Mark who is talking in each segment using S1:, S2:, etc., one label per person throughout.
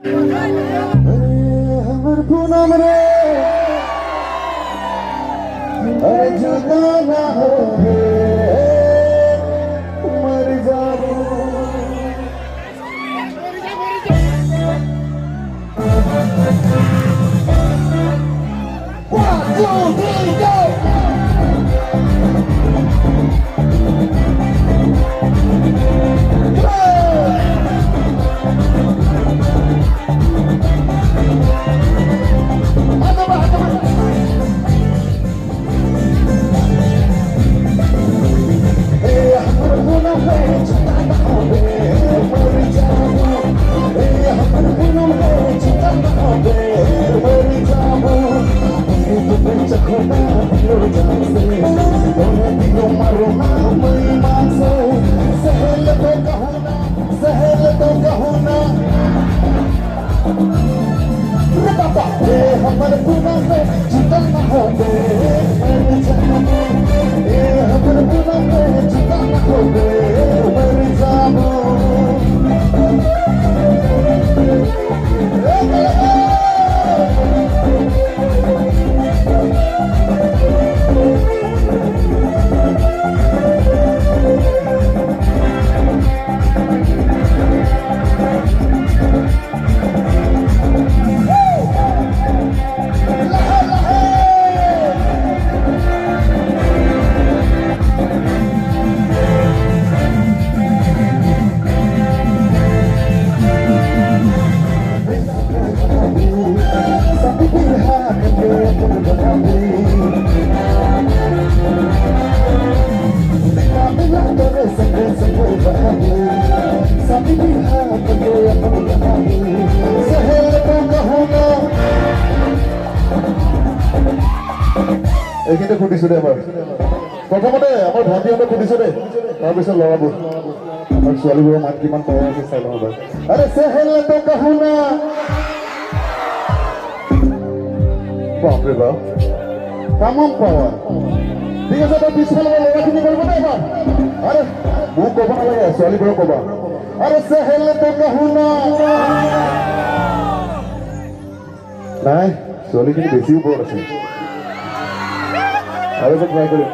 S1: हमर पूनम रे अरे जुदा ना हो मर जाबो One, two, three, go! এইখিনিতে ফুটিছো দে এবাৰ প্ৰথমতে আমাৰ ভণ্টিহঁতে ফুটিছো দে তাৰপিছত ল'ৰাবোৰ আমাৰ ছোৱালীবোৰৰ মাত কিমান পাৱাৰ আছে চাই লওঁ এবাৰ আৰে চেহেল তো কহো না বাপৰে বাপ তামাম পাৱাৰ ঠিক আছে তই পিছফালে ল'ৰাখিনি কৰিব দে এবাৰ আৰে মোক ক'ব নালাগে ছোৱালীবোৰক ক'বা আৰে চেহেল তো কহো না নাই ছোৱালীখিনি বেছি ওপৰত আছে अरे तो ट्राई करो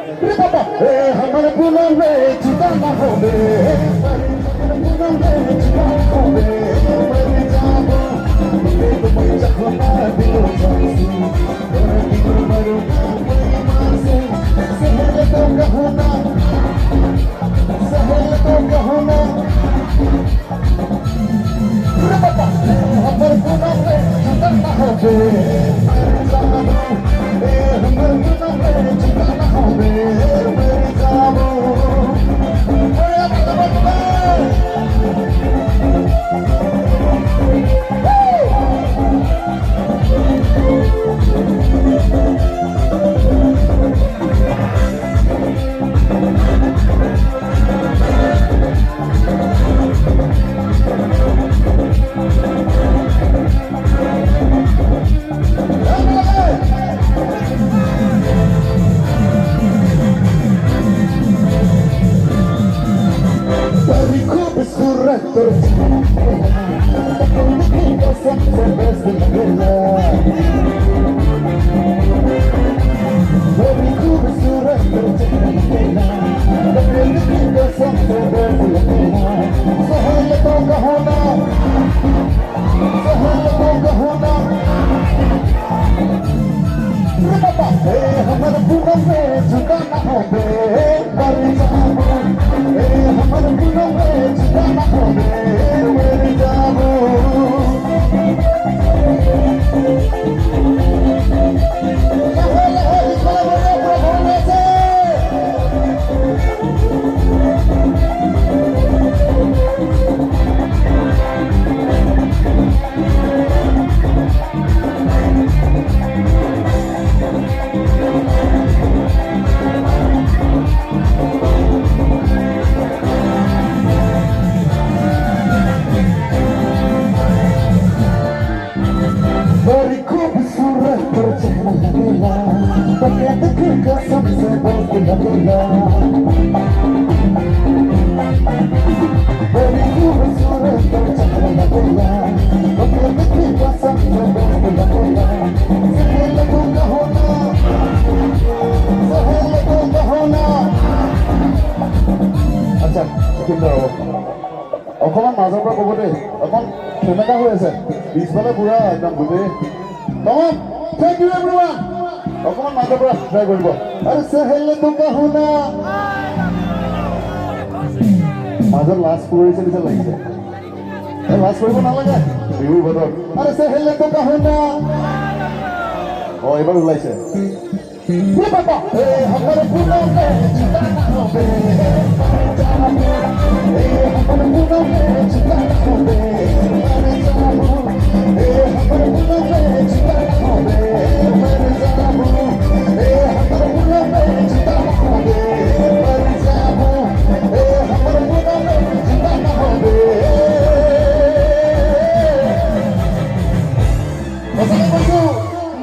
S1: हमारे पूनम रे जुदा ना हो बे पूनम रे जुदा ना हो बे मर जाबो ये तो मैं चाहना दिलो जासी दिलो मरो मासे सहल तो कहो ना हमारे पूनम रे जुदा ना हो बे हमारे पूनम रे जुदा ना हो बे मर जाबो Baby, you were so অকমান সেমেকা হৈ আছে পিছফালে পুৰা একদম গোটেই তমাম থেংক ইউ এভৰিৱান অকমান মাজৰ পৰা ট্ৰাই কৰিব আৰে চেহেলে তো কাহুনা মাজত লাষ্ট কৰিছে নিচিনা লাগিছে লাষ্ট কৰিব নালাগে বিহুৰ বতৰ আৰে চেহেলে তো কাহুনা এইবাৰ ওলাইছে Papa, hey, I'm gonna put on that. You gotta know, baby. Hey, I'm gonna put on that. You gotta know, baby. Hey, I'm gonna put on that. You gotta know, baby. Hey, I'm gonna put on that. You gotta know, baby. Hey, I'm gonna put on that. You gotta know, baby.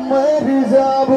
S1: मैं भी जाऊं